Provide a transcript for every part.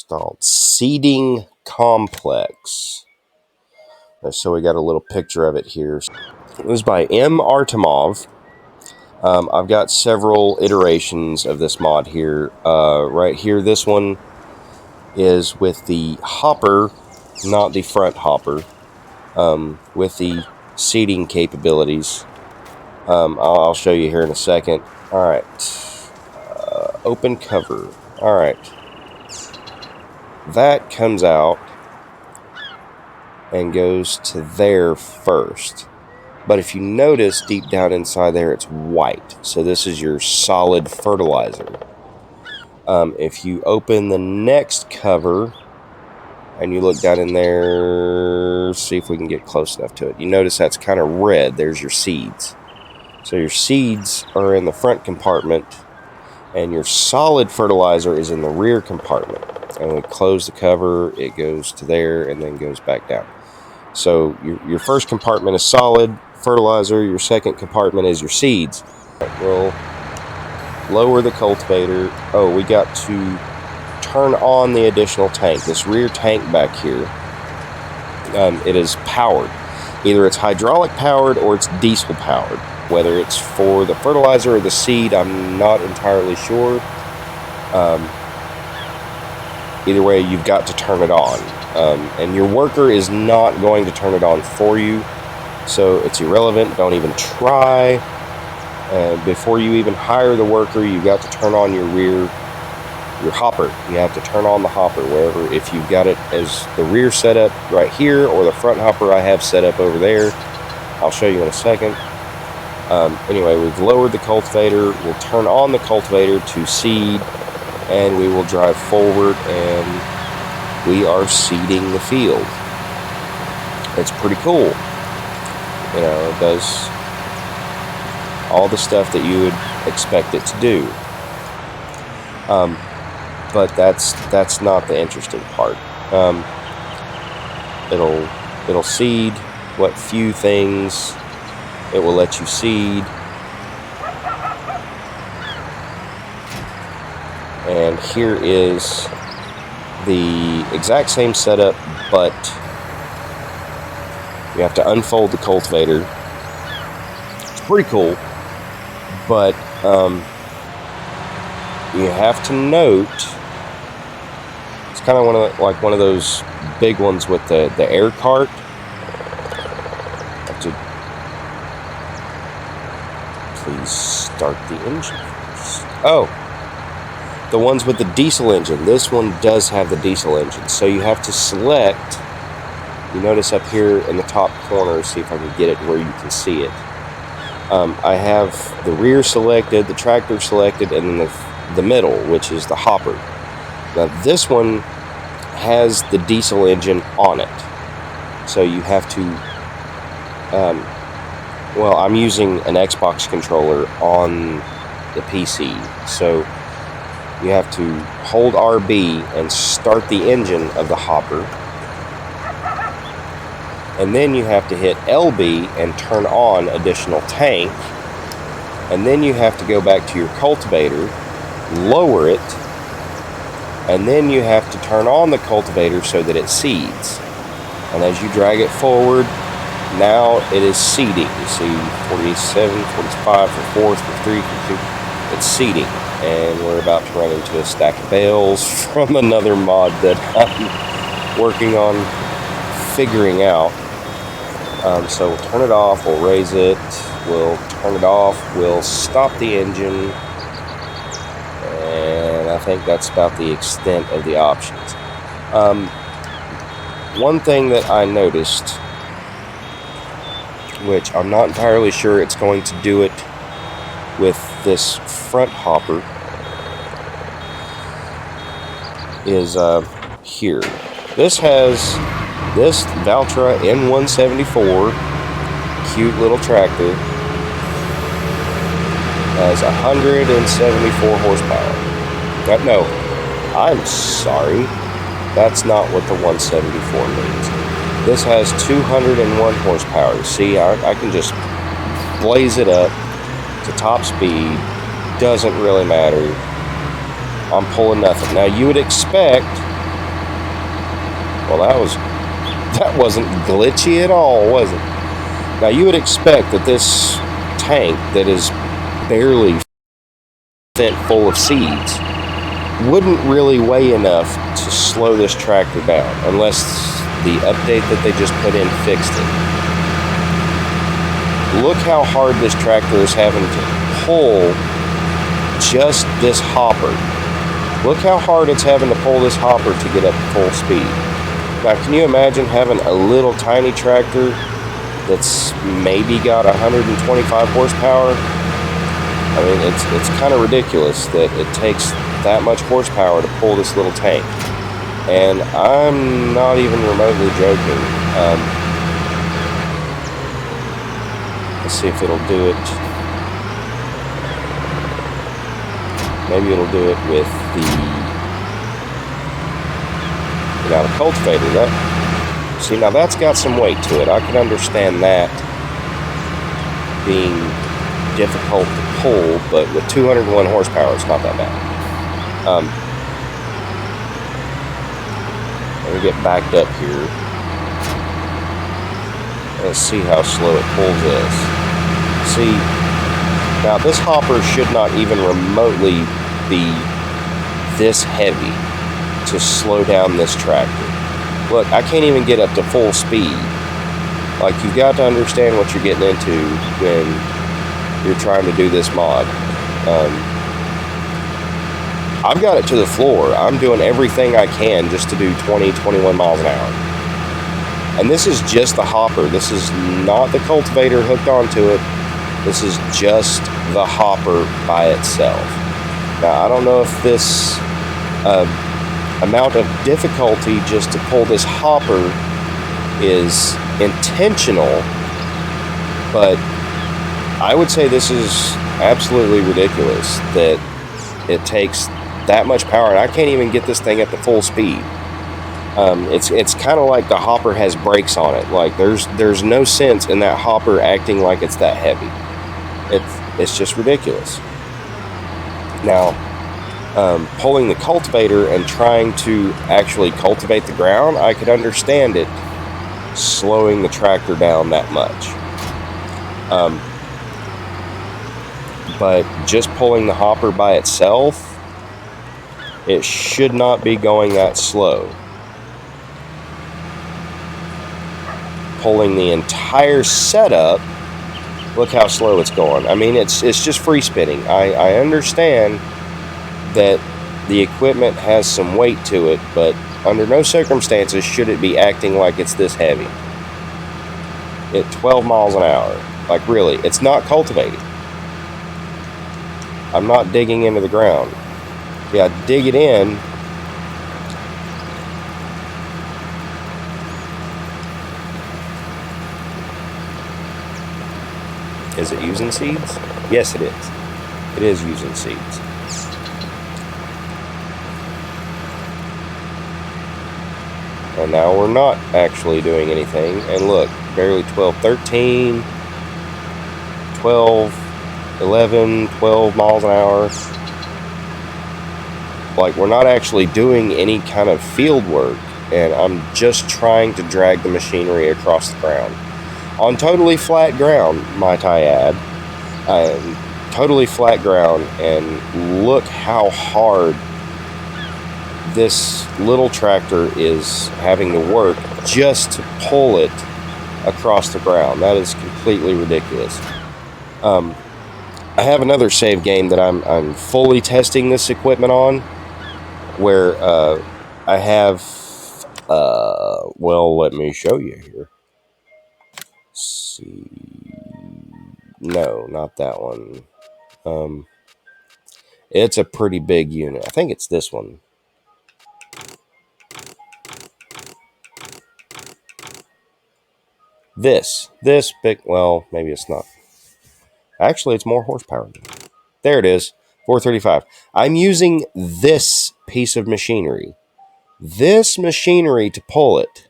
installed. Seating complex. So we got a little picture of it here. It was by Artimov. I've got several iterations of this mod here. Right here, this one is with the hopper, not the front hopper, with the seating capabilities. I'll show you here in a second. Alright. Open cover. Alright. That comes out and goes to there first. But if you notice, deep down inside there, it's white. So this is your solid fertilizer. If you open the next cover and you look down in there, see if we can get close enough to it. You notice that's kind of red. There's your seeds. So your seeds are in the front compartment, and your solid fertilizer is in the rear compartment. And we close the cover, it goes to there, and then goes back down. So your first compartment is solid fertilizer, your second compartment is your seeds. We'll lower the cultivator. Oh, we got to turn on the additional tank. This rear tank back here, it is powered. Either it's hydraulic powered or it's diesel powered. Whether it's for the fertilizer or the seed, I'm not entirely sure. Either way, you've got to turn it on. And your worker is not going to turn it on for you, so it's irrelevant. Don't even try. Before you even hire the worker, you've got to turn on your hopper. You have to turn on the hopper wherever. If you've got it as the rear setup right here, or the front hopper I have set up over there, I'll show you in a second. Anyway, we've lowered the cultivator. We'll turn on the cultivator to seed, and we will drive forward, and we are seeding the field. It's pretty cool. You know, it does all the stuff that you would expect it to do. But that's not the interesting part. It'll seed what few things it will let you seed. And here is the exact same setup, but you have to unfold the cultivator. It's pretty cool, but you have to note it's kind of one of those big ones with the air cart. Please start the engine first. Oh, the ones with the diesel engine. This one does have the diesel engine, so you have to select. You notice up here in the top corner, see if I can get it where you can see it. I have the rear selected, the tractor selected, and then the middle, which is the hopper. Now this one has the diesel engine on it, so you have to well, I'm using an Xbox controller on the PC, so you have to hold RB and start the engine of the hopper, and then you have to hit LB and turn on additional tank, and then you have to go back to your cultivator, lower it, and then you have to turn on the cultivator so that it seeds. And as you drag it forward, now it is seeding. You see 47, 45, 44, 43, 42. It's seeding. And we're about to run into a stack of bales from another mod that I'm working on figuring out. So we'll turn it off, we'll raise it, we'll turn it off, we'll stop the engine, and I think that's about the extent of the options. One thing that I noticed, which I'm not entirely sure it's going to do it with this front hopper, is here. This has this Valtra N174 cute little tractor, has 174 horsepower. No, I'm sorry, that's not what the 174 means. This has 201 horsepower. See, I can just blaze it up to top speed. Doesn't really matter. I'm pulling nothing. Now, you would expect Well, that wasn't glitchy at all, was it? Now, you would expect that this tank that is barely full of seeds wouldn't really weigh enough to slow this tractor down, unless the update that they just put in fixed it. Look how hard this tractor is having to pull just this hopper. Look how hard it's having to pull this hopper to get up to full speed. Now, can you imagine having a little tiny tractor that's maybe got 125 horsepower? I mean, it's kind of ridiculous that it takes that much horsepower to pull this little tank. And I'm not even remotely joking. Let's see if it'll do it. Maybe it'll do it with the cultivator. See, now that's got some weight to it. I can understand that being difficult to pull, but with 201 horsepower, it's not that bad. Let me get backed up here. Let's see how slow it pulls this. See, now this hopper should not even remotely be this heavy to slow down this tractor. Look, I can't even get up to full speed. Like, you've got to understand what you're getting into when you're trying to do this mod. I've got it to the floor. I'm doing everything I can just to do 20, 21 miles an hour. And this is just the hopper. This is not the cultivator hooked onto it. This is just the hopper by itself. Now, I don't know if this amount of difficulty just to pull this hopper is intentional, but I would say this is absolutely ridiculous that it takes that much power, and I can't even get this thing up to full speed. It's kind of like the hopper has brakes on it. Like, there's no sense in that hopper acting like it's that heavy. It's just ridiculous. Now, pulling the cultivator and trying to actually cultivate the ground, I could understand it slowing the tractor down that much. But just pulling the hopper by itself, it should not be going that slow. Pulling the entire setup, look how slow it's going. I mean, it's just free spinning. I understand that the equipment has some weight to it, but under no circumstances should it be acting like it's this heavy. At 12 miles an hour. Like, really, it's not cultivating. I'm not digging into the ground. Yeah, dig it in. Is it using seeds? Yes, it is. It is using seeds. And now we're not actually doing anything. And look, barely 12, 13, 12, 11, 12 miles an hour. Like, we're not actually doing any kind of field work. And I'm just trying to drag the machinery across the ground. On totally flat ground, might I add. Totally flat ground. And look how hard this little tractor is having to work just to pull it across the ground. That is completely ridiculous. I have another save game that I'm fully testing this equipment on, where I have well, let me show you here. Let's see. No, not that one. It's a pretty big unit. I think it's this one. This big, well, maybe it's not. Actually, it's more horsepower. There it is, 435. I'm using this piece of machinery. This machinery to pull it.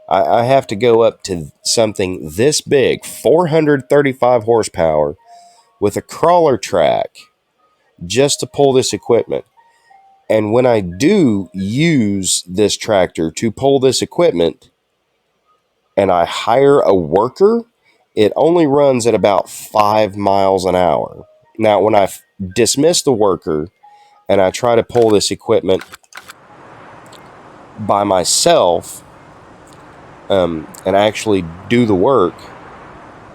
I have to go up to something this big, 435 horsepower, with a crawler track, just to pull this equipment. And when I do use this tractor to pull this equipment and I hire a worker, it only runs at about 5 miles an hour. Now, when I dismiss the worker and I try to pull this equipment by myself and actually do the work,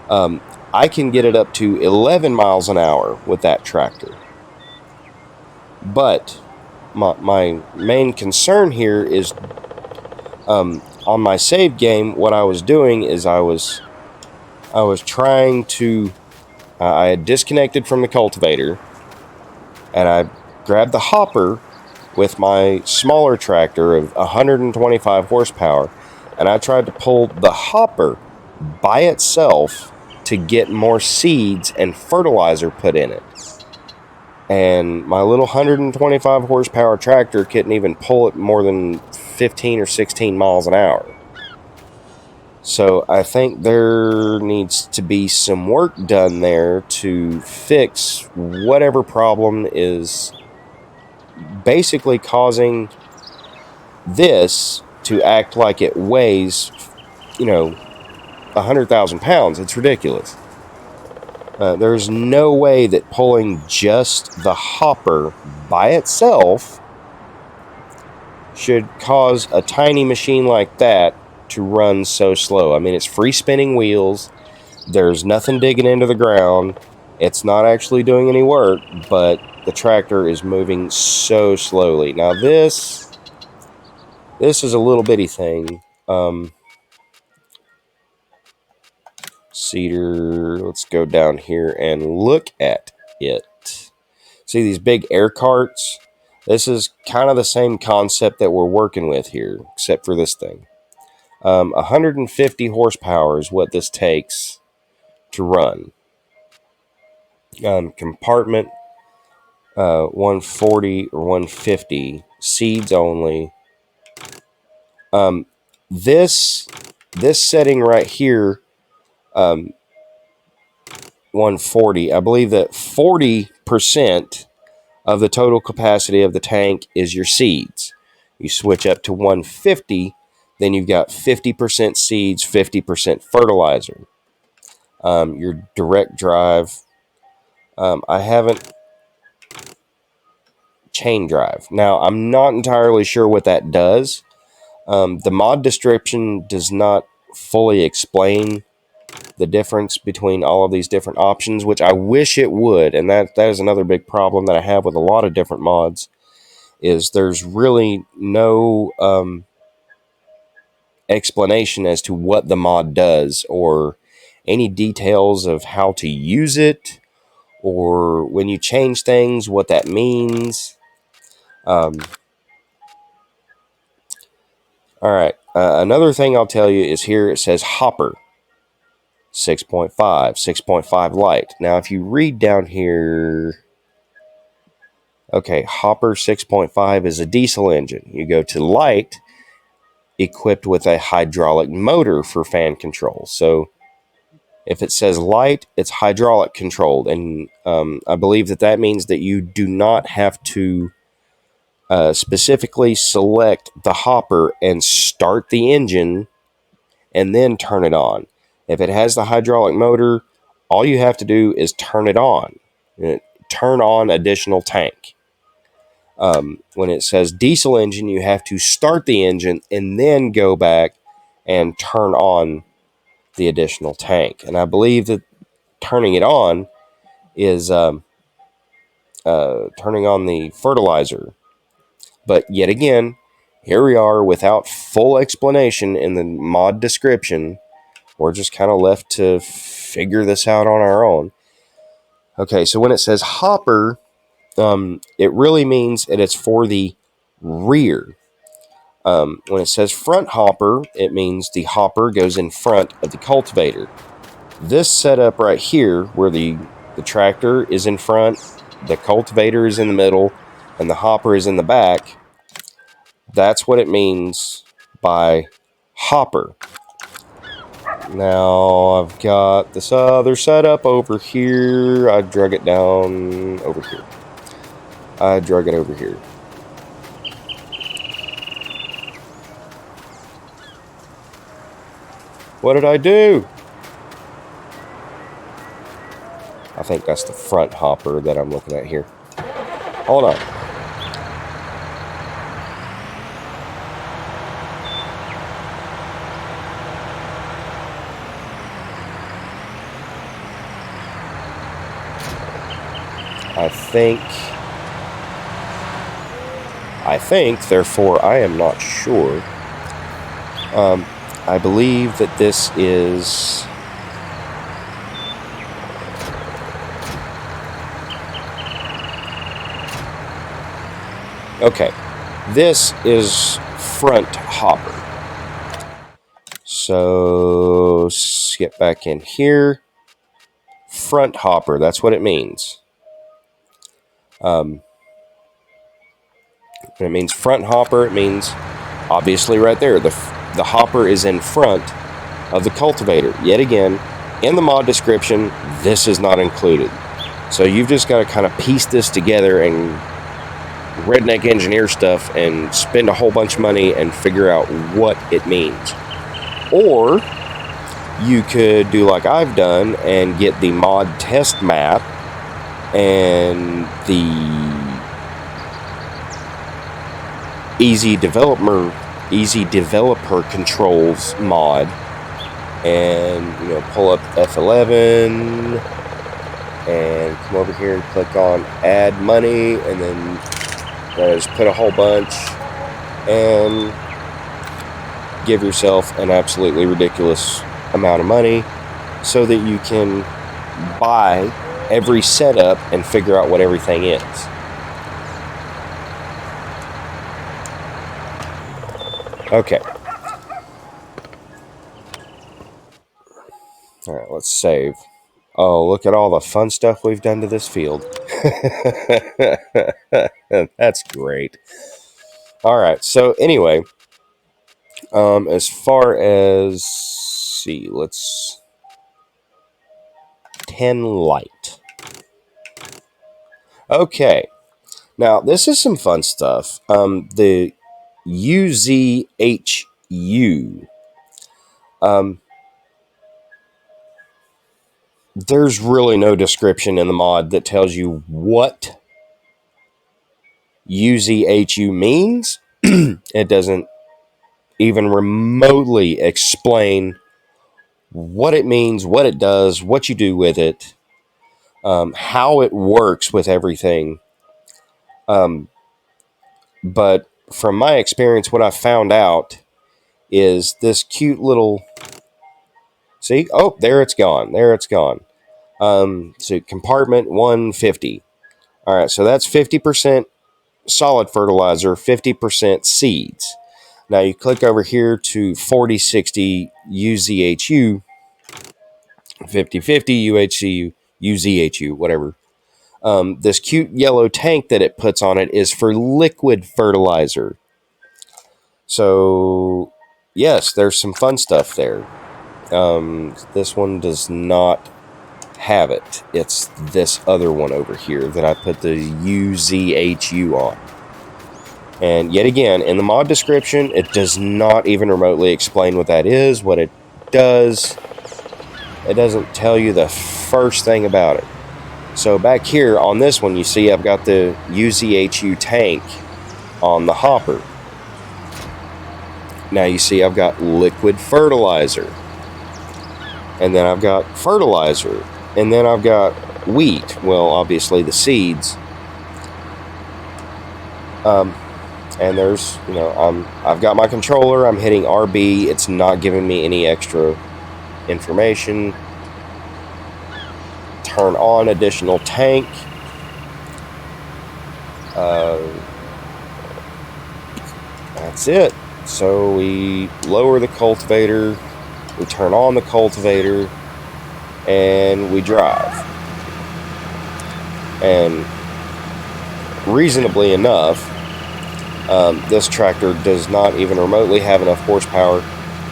I can get it up to 11 miles an hour with that tractor. But my main concern here is on my save game, what I was doing is I was trying to I had disconnected from the cultivator and I grabbed the hopper with my smaller tractor of 125 horsepower, and I tried to pull the hopper by itself to get more seeds and fertilizer put in it. And my little 125 horsepower tractor couldn't even pull it more than 15 or 16 miles an hour. So I think there needs to be some work done there to fix whatever problem is basically causing this to act like it weighs, 100,000 pounds. It's ridiculous. There's no way that pulling just the hopper by itself should cause a tiny machine like that to run so slow. I mean, it's free spinning wheels. There's nothing digging into the ground. It's not actually doing any work, but the tractor is moving so slowly. Now this is a little bitty thing. Cedar, let's go down here and look at it. See these big air carts? This is kind of the same concept that we're working with here, except for this thing. 150 horsepower is what this takes to run. Compartment 140 or 150, seeds only. This setting right here, 140. I believe that 40% of the total capacity of the tank is your seeds. You switch up to 150, then you've got 50% seeds, 50% fertilizer. Your direct drive, I haven't chain drive. Now, I'm not entirely sure what that does. The mod description does not fully explain the difference between all of these different options, which I wish it would. And that is another big problem that I have with a lot of different mods, is there's really no explanation as to what the mod does or any details of how to use it or when you change things, what that means. All right. Another thing I'll tell you is here it says hopper 6.5, 6.5 light. Now, if you read down here, okay, hopper 6.5 is a diesel engine. You go to light, equipped with a hydraulic motor for fan control. So if it says light, it's hydraulic controlled. And I believe that means that you do not have to specifically select the hopper and start the engine and then turn it on. If it has the hydraulic motor, all you have to do is turn it on. Turn on additional tank. When it says diesel engine, you have to start the engine and then go back and turn on the additional tank. And I believe that turning it on is turning on the fertilizer. But yet again, here we are without full explanation in the mod description. We're just kind of left to figure this out on our own. Okay, so when it says hopper, it really means that it's for the rear. When it says front hopper, it means the hopper goes in front of the cultivator. This setup right here, where the tractor is in front, the cultivator is in the middle, and the hopper is in the back, that's what it means by hopper. Now, I've got this other setup over here. I drug it down over here. I drug it over here. What did I do? I think that's the front hopper that I'm looking at here. Hold on. I think, therefore I am not sure. I believe that this is... Okay, this is front hopper. So, skip back in here. Front hopper, that's what it means. It means front hopper, it means, obviously right there, the hopper is in front of the cultivator. Yet again, in the mod description, this is not included. So you've just got to kind of piece this together and redneck engineer stuff and spend a whole bunch of money and figure out what it means. Or you could do like I've done and get the mod test map and the easy developer controls mod, and pull up F11 and come over here and click on add money, and then just put a whole bunch and give yourself an absolutely ridiculous amount of money so that you can buy every setup and figure out what everything is. Okay. Alright, let's save. Oh, look at all the fun stuff we've done to this field. That's great. Alright, so anyway, as far as, see, let's 10 light. Okay, now this is some fun stuff. The UZHU. There's really no description in the mod that tells you what UZHU means. It doesn't even remotely explain what it means, what it does, what you do with it, how it works with everything. But from my experience, what I found out is this cute little... See? Oh, there it's gone. There it's gone. So compartment 150. All right, so that's 50% solid fertilizer, 50% seeds. Now you click over here to 4060 UZHU, 5050 UHCU, UZHU, whatever. This cute yellow tank that it puts on it is for liquid fertilizer. So, yes, there's some fun stuff there. This one does not have it. It's this other one over here that I put the UZHU on. And yet again, in the mod description, it does not even remotely explain what that is, what it does. It doesn't tell you the first thing about it. So back here on this one, you see I've got the UZHU tank on the hopper. Now you see I've got liquid fertilizer. And then I've got fertilizer. And then I've got wheat. Well, obviously the seeds. And there's, I've got my controller. I'm hitting RB. It's not giving me any extra information. Turn on additional tank. That's it. So we lower the cultivator. We turn on the cultivator. And we drive. And reasonably enough, this tractor does not even remotely have enough horsepower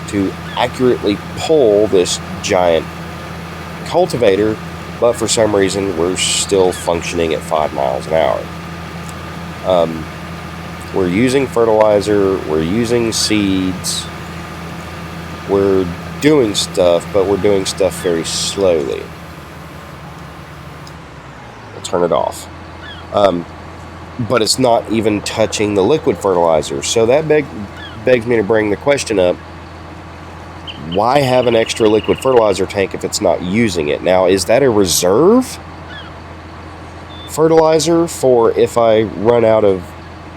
to accurately pull this giant cultivator, but for some reason we're still functioning at 5 miles an hour. We're using fertilizer, we're using seeds, we're doing stuff, but we're doing stuff very slowly. We'll turn it off. But it's not even touching the liquid fertilizer. So that begs me to bring the question up, why have an extra liquid fertilizer tank if it's not using it? Now, is that a reserve fertilizer for if I run out of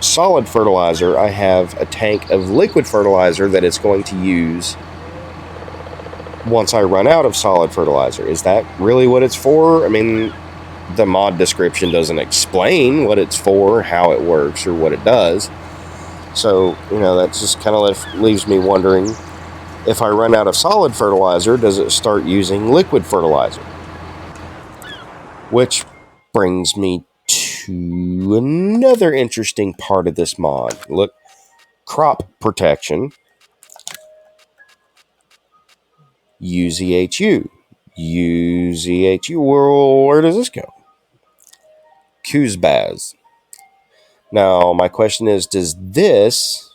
solid fertilizer, I have a tank of liquid fertilizer that it's going to use once I run out of solid fertilizer? Is that really what it's for? I mean, the mod description doesn't explain what it's for, how it works, or what it does. So, that just kind of leaves me wondering, if I run out of solid fertilizer, does it start using liquid fertilizer? Which brings me to another interesting part of this mod. Look, crop protection. UZHU. Well, where does this go? Kuzbaz. Now, my question is, does this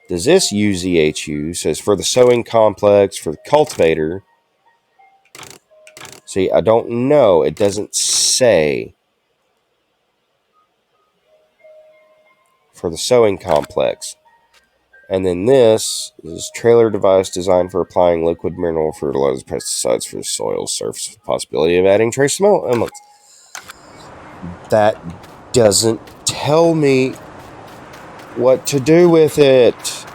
UZHU, says for the sowing complex, for the cultivator. See, I don't know. It doesn't say for the sowing complex. And then this is trailer device designed for applying liquid mineral fertilizer pesticides for the soil surface with the possibility of adding trace elements. That doesn't tell me what to do with it.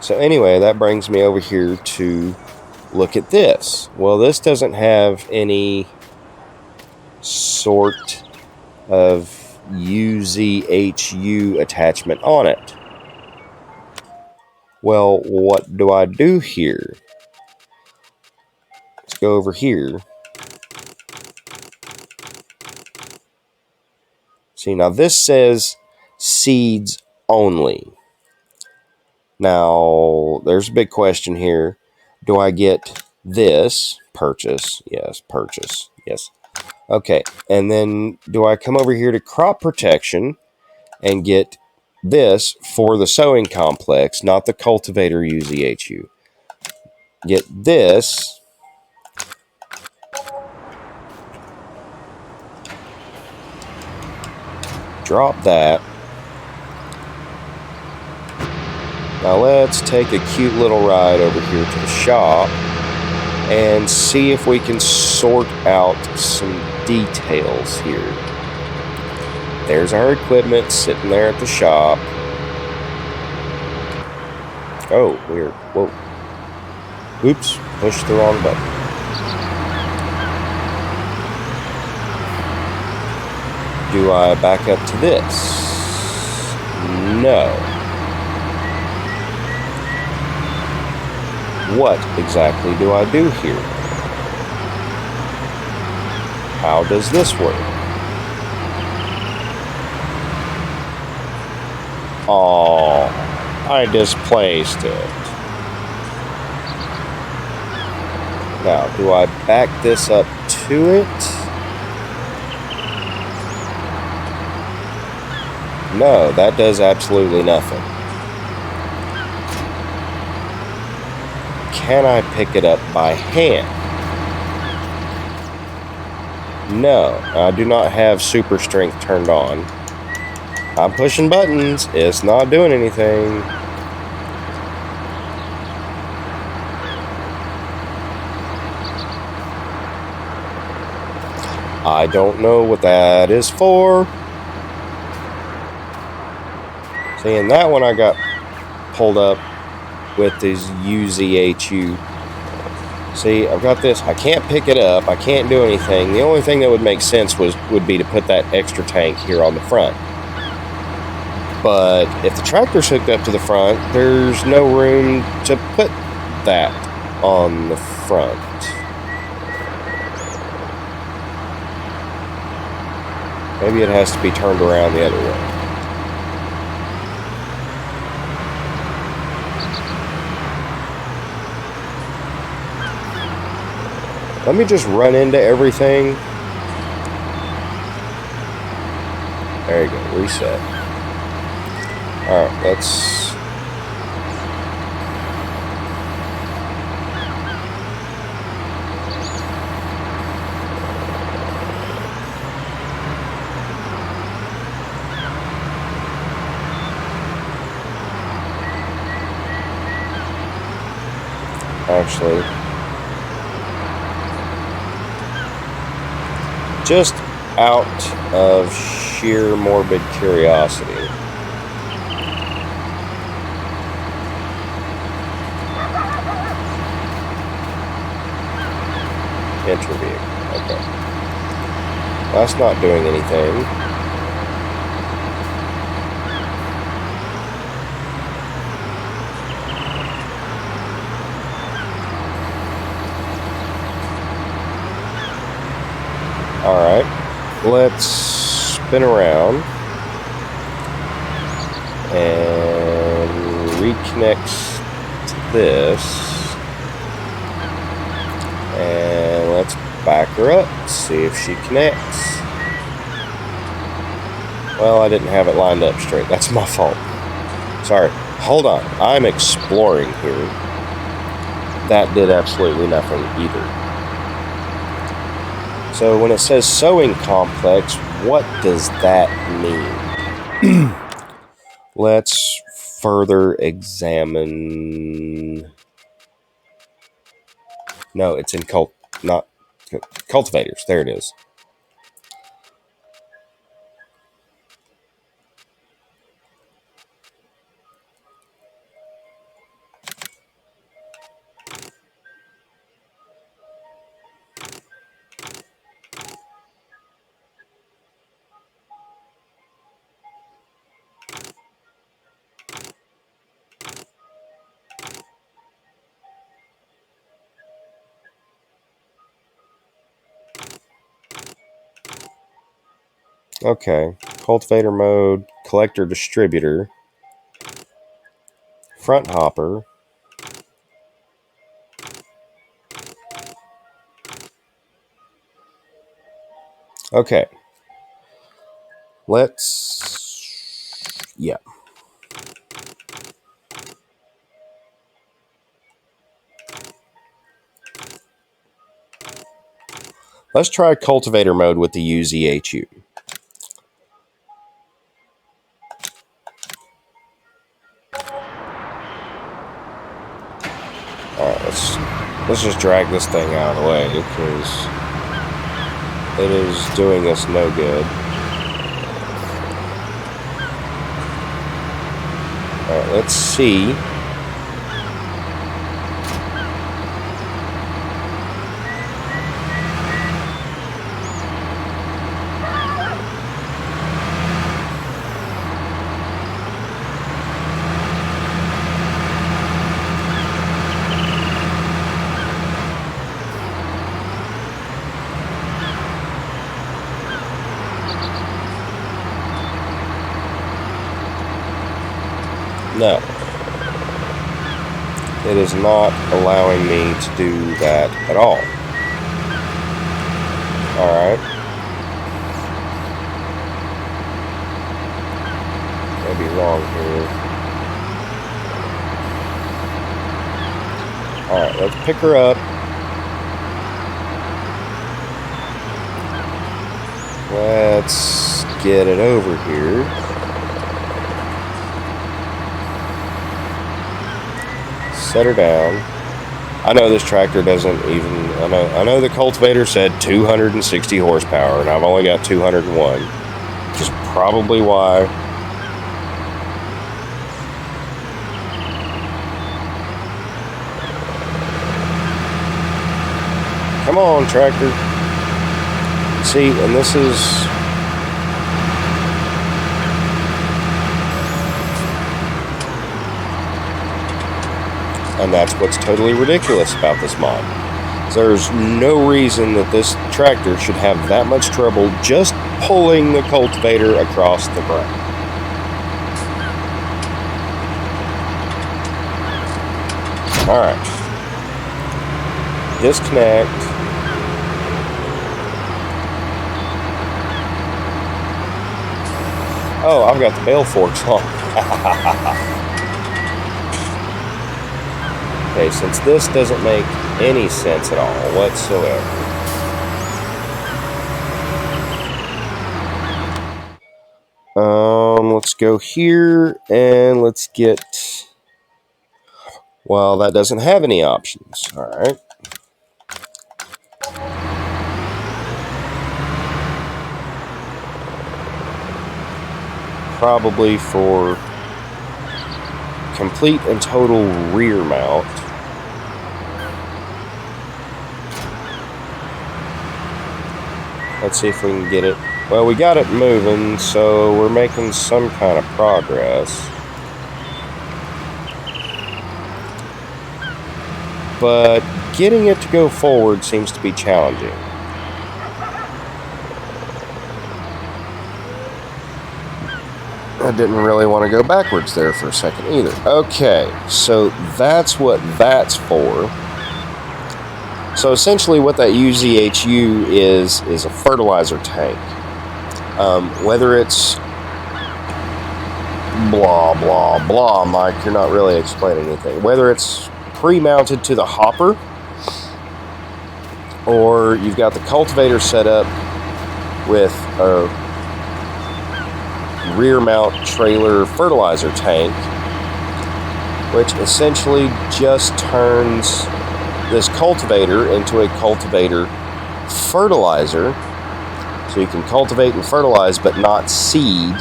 So anyway, that brings me over here to look at this. Well, this doesn't have any sort of UZHU attachment on it. Well, what do I do here? Let's go over here. See, now this says seeds only. Now, there's a big question here. Do I get this? Purchase. Yes, purchase. Yes. Okay, and then do I come over here to crop protection and get this for the sowing complex, not the cultivator UZHU? Get this. Drop that. Now let's take a cute little ride over here to the shop and see if we can sort out some details here. There's our equipment sitting there at the shop. Oh, weird. Whoa. Oops, pushed the wrong button. Do I back up to this? No. What exactly do I do here? How does this work? Oh, I displaced it. Now, do I back this up to it? No, that does absolutely nothing. Can I pick it up by hand? No, I do not have super strength turned on. I'm pushing buttons. It's not doing anything. I don't know what that is for. See, in that one I got pulled up with these UZHU. See, I've got this. I can't pick it up. I can't do anything. The only thing that would make sense would be to put that extra tank here on the front. But if the tractor's hooked up to the front, there's no room to put that on the front. Maybe it has to be turned around the other way. Let me just run into everything. There you go, reset. Alright, let's actually. Just out of sheer morbid curiosity. Enter vehicle. Okay. That's not doing anything. Alright. Let's spin around and reconnect to this. And let's back her up, see if she connects. Well, I didn't have it lined up straight. That's my fault. Sorry. Hold on. I'm exploring here. That did absolutely nothing either. So when it says sewing complex, what does that mean? Let's further examine. No, it's in not cultivators. There it is. Okay, cultivator mode, collector distributor, front hopper. Okay, yeah. Let's try cultivator mode with the UZHU. Alright, let's just drag this thing out of the way because it is doing us no good. Alright, let's see. No. It is not allowing me to do that at all. Alright. Maybe wrong here. Alright, let's pick her up. Let's get it over here. Set her down. I know this tractor doesn't even. I know the cultivator said 260 horsepower, and I've only got 201, which is probably why. Come on, tractor. See, and this is. And that's what's totally ridiculous about this mod. There's no reason that this tractor should have that much trouble just pulling the cultivator across the ground. Alright. Disconnect. Oh, I've got the bale forks on. Okay, since this doesn't make any sense at all whatsoever. Let's go here and let's get Well, that doesn't have any options. All right. Probably for complete and total rear mount. Let's see if we can get it. Well, we got it moving, so we're making some kind of progress. But getting it to go forward seems to be challenging. I didn't really want to go backwards there for a second either. Okay, so that's what that's for. So essentially what that UZHU is a fertilizer tank. Whether it's blah, blah, blah, Mike, you're not really explaining anything. Whether it's pre-mounted to the hopper, or you've got the cultivator set up with a rear mount trailer fertilizer tank, which essentially just turns this cultivator into a cultivator fertilizer, so you can cultivate and fertilize but not seed.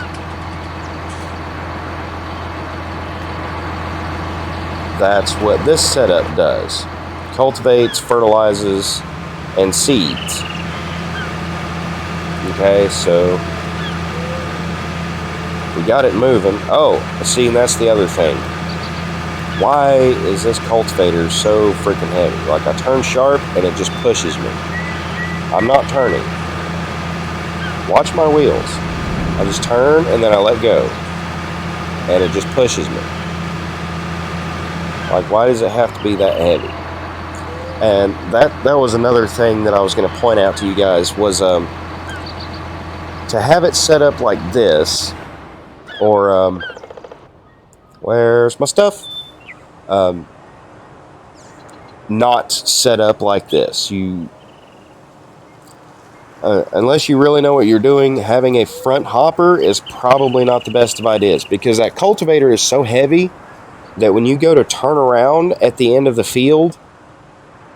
That's what this setup does. Cultivates, fertilizes, and seeds. Okay, so we got it moving. Oh, see, and that's the other thing. Why is this cultivator so freaking heavy? Like, I turn sharp and it just pushes me. I'm not turning. Watch my wheels. I just turn and then I let go. And it just pushes me. Like, why does it have to be that heavy? And that was another thing that I was going to point out to you guys was to have it set up like this, or where's my stuff? Not set up like this. You, unless you really know what you're doing, having a front hopper is probably not the best of ideas, because that cultivator is so heavy that when you go to turn around at the end of the field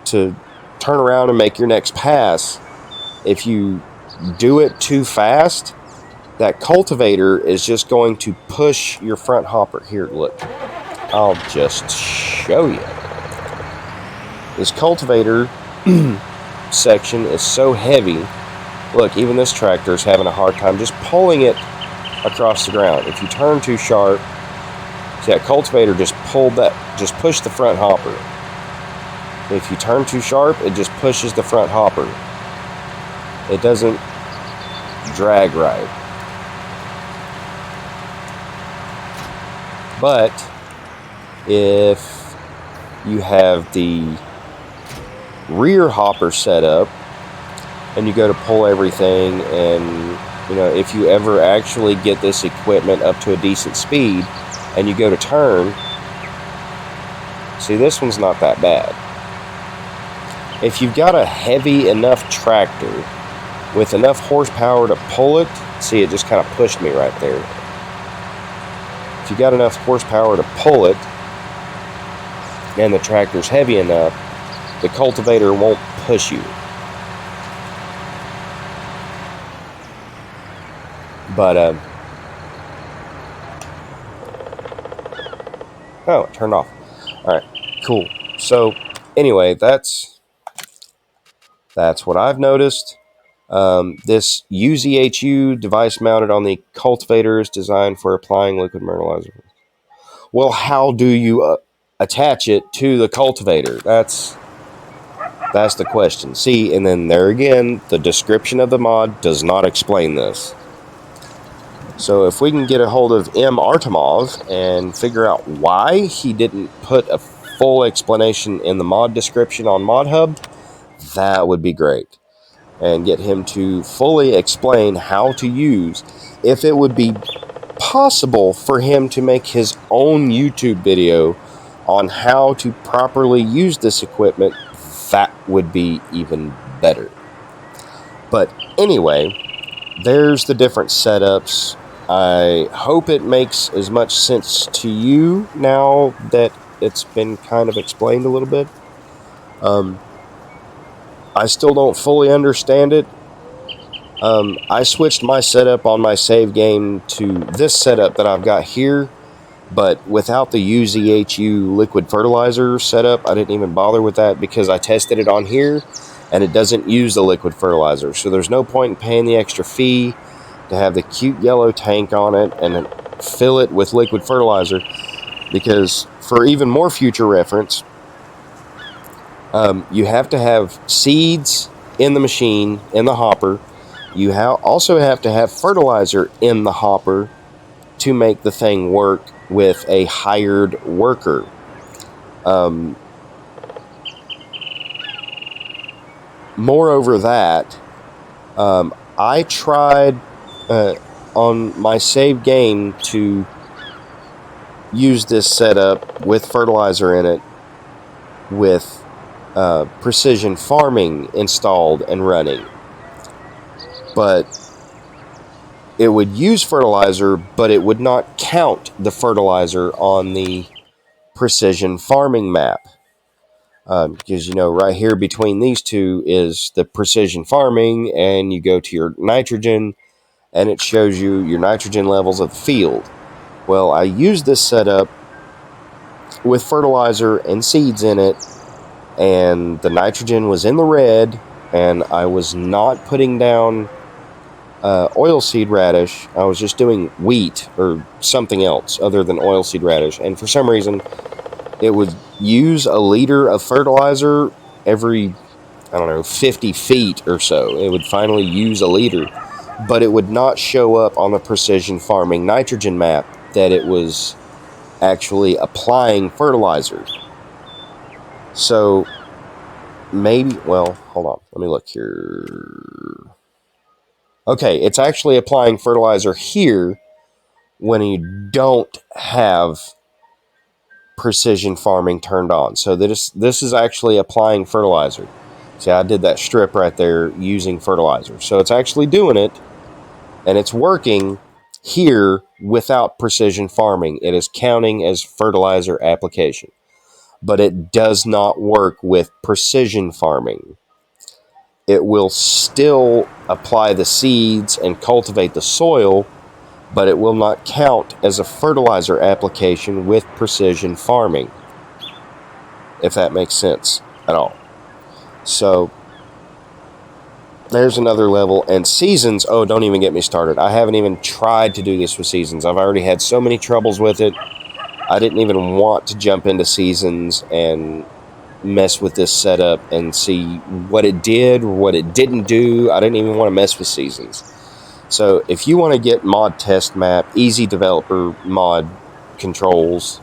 to turn around and make your next pass, if you do it too fast, that cultivator is just going to push your front hopper. Here, look. I'll just show you. This cultivator section is so heavy. Look, even this tractor is having a hard time just pulling it across the ground. If you turn too sharp, see, that cultivator just pushed the front hopper. If you turn too sharp, it just pushes the front hopper. It doesn't drag right. But if you have the rear hopper set up and you go to pull everything, and if you ever actually get this equipment up to a decent speed and you go to turn, see, this one's not that bad. If you've got a heavy enough tractor with enough horsepower to pull it, see, it just kind of pushed me right there. If you got enough horsepower to pull it and the tractor's heavy enough, the cultivator won't push you. But oh, it turned off. All right, cool. So anyway, that's what I've noticed. This UZHU device mounted on the cultivator is designed for applying liquid fertilizer. Well, how do you attach it to the cultivator? That's the question. See, and then there again, the description of the mod does not explain this. So if we can get a hold of Artimov and figure out why he didn't put a full explanation in the mod description on ModHub, that would be great. And get him to fully explain how to use, if it would be possible for him to make his own YouTube video on how to properly use this equipment, that would be even better. But anyway, there's the different setups. I hope it makes as much sense to you now that it's been kind of explained a little bit. I still don't fully understand it. I switched my setup on my save game to this setup that I've got here, but without the UZHU liquid fertilizer setup. I didn't even bother with that because I tested it on here and it doesn't use the liquid fertilizer. So there's no point in paying the extra fee to have the cute yellow tank on it and fill it with liquid fertilizer, because for even more future reference, you have to have seeds in the machine, in the hopper. You also have to have fertilizer in the hopper to make the thing work with a hired worker. Moreover that, I tried on my save game to use this setup with fertilizer in it with precision farming installed and running. But it would use fertilizer, but it would not count the fertilizer on the precision farming map. Because, right here between these two is the precision farming, and you go to your nitrogen, and it shows you your nitrogen levels of the field. Well, I used this setup with fertilizer and seeds in it, and the nitrogen was in the red, and I was not putting down oilseed radish. I was just doing wheat or something else other than oilseed radish, and for some reason it would use a liter of fertilizer every, 50 feet or so. It would finally use a liter, but it would not show up on the precision farming nitrogen map that it was actually applying fertilizer. So maybe, hold on, let me look here. Okay, it's actually applying fertilizer here when you don't have precision farming turned on. So this is actually applying fertilizer. See, I did that strip right there using fertilizer. So it's actually doing it, and it's working here without precision farming. It is counting as fertilizer application, but it does not work with precision farming. It will still apply the seeds and cultivate the soil, but it will not count as a fertilizer application with precision farming, if that makes sense at all. So there's another level. And seasons, don't even get me started. I haven't even tried to do this with seasons. I've already had so many troubles with it. I didn't even want to jump into seasons and mess with this setup and see what it did or what it didn't do. I didn't even want to mess with seasons. So if you want to get mod test map, easy developer controls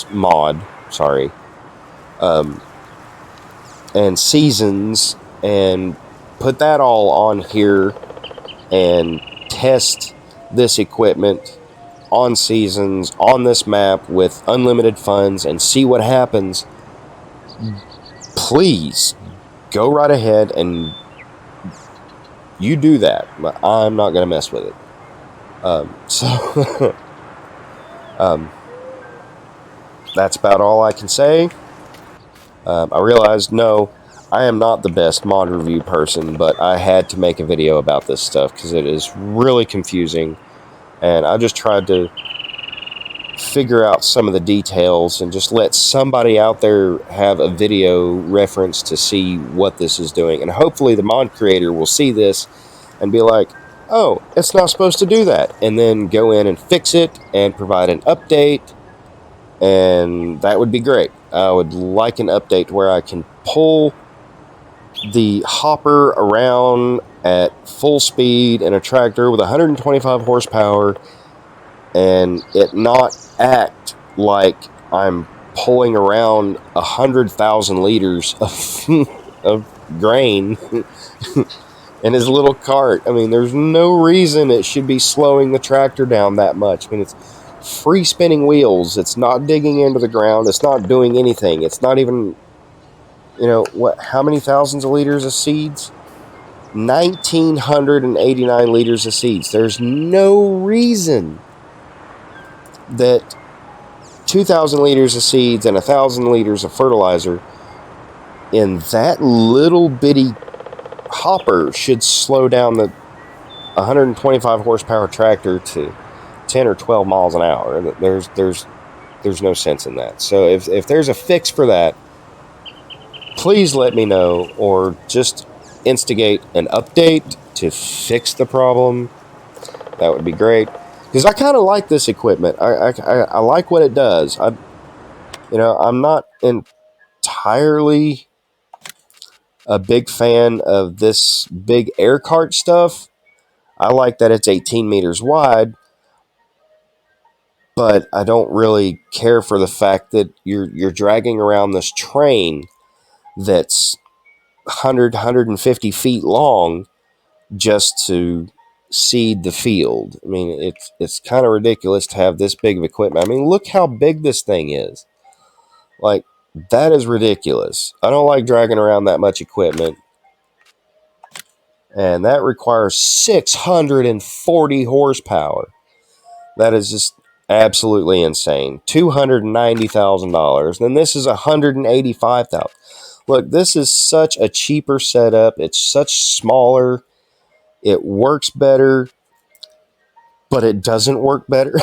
mod, and seasons, and put that all on here and test this equipment on seasons, on this map with unlimited funds, and see what happens, please go right ahead and you do that. But I'm not going to mess with it. That's about all I can say. I realized, I am not the best mod review person, but I had to make a video about this stuff because it is really confusing, and I just tried to figure out some of the details and just let somebody out there have a video reference to see what this is doing. And hopefully the mod creator will see this and be like, oh, it's not supposed to do that, and then go in and fix it and provide an update, and that would be great. I would like an update where I can pull the hopper around at full speed in a tractor with 125 horsepower and it not act like I'm pulling around 100,000 liters of grain in his little cart. I mean, there's no reason it should be slowing the tractor down that much. I mean, it's free spinning wheels. It's not digging into the ground. It's not doing anything. It's not even, how many thousands of liters of seeds? 1,989 liters of seeds. There's no reason that 2,000 liters of seeds and 1,000 liters of fertilizer in that little bitty hopper should slow down the 125 horsepower tractor to 10 or 12 miles an hour. There's no sense in that. So if there's a fix for that, please let me know, or just instigate an update to fix the problem. That would be great, because I kind of like this equipment. I like what it does. I'm not entirely a big fan of this big air cart stuff. I like that it's 18 meters wide, but I don't really care for the fact that you're dragging around this train that's 150 feet long just to seed the field. I mean, it's kind of ridiculous to have this big of equipment. I mean, look how big this thing is. Like, that is ridiculous. I don't like dragging around that much equipment. And that requires 640 horsepower. That is just absolutely insane. $290,000. Then this is $185,000. Look, this is such a cheaper setup. It's such smaller. It works better, but it doesn't work better.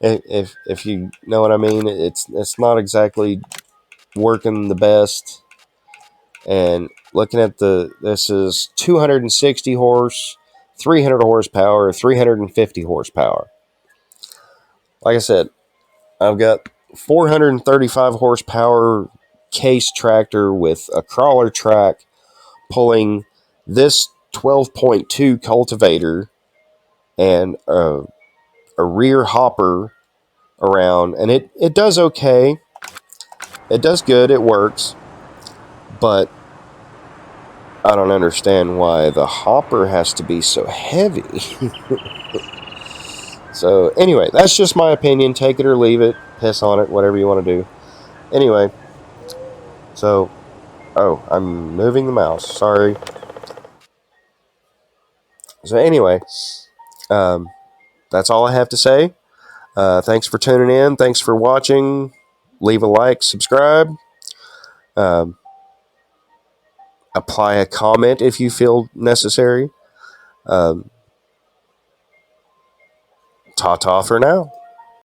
if you know what I mean, it's not exactly working the best. And looking at this is 260 horse, 300 horsepower, 350 horsepower. Like I said, I've got 435 horsepower case tractor with a crawler track pulling this 12.2 cultivator and a rear hopper around, and it does okay. It does good. It works. But I don't understand why the hopper has to be so heavy. So anyway, that's just my opinion. Take it or leave it. Piss on it. Whatever you want to do. Anyway. So, I'm moving the mouse. Sorry. So anyway, that's all I have to say. Thanks for tuning in. Thanks for watching. Leave a like, subscribe. Apply a comment if you feel necessary. Ta-ta for now.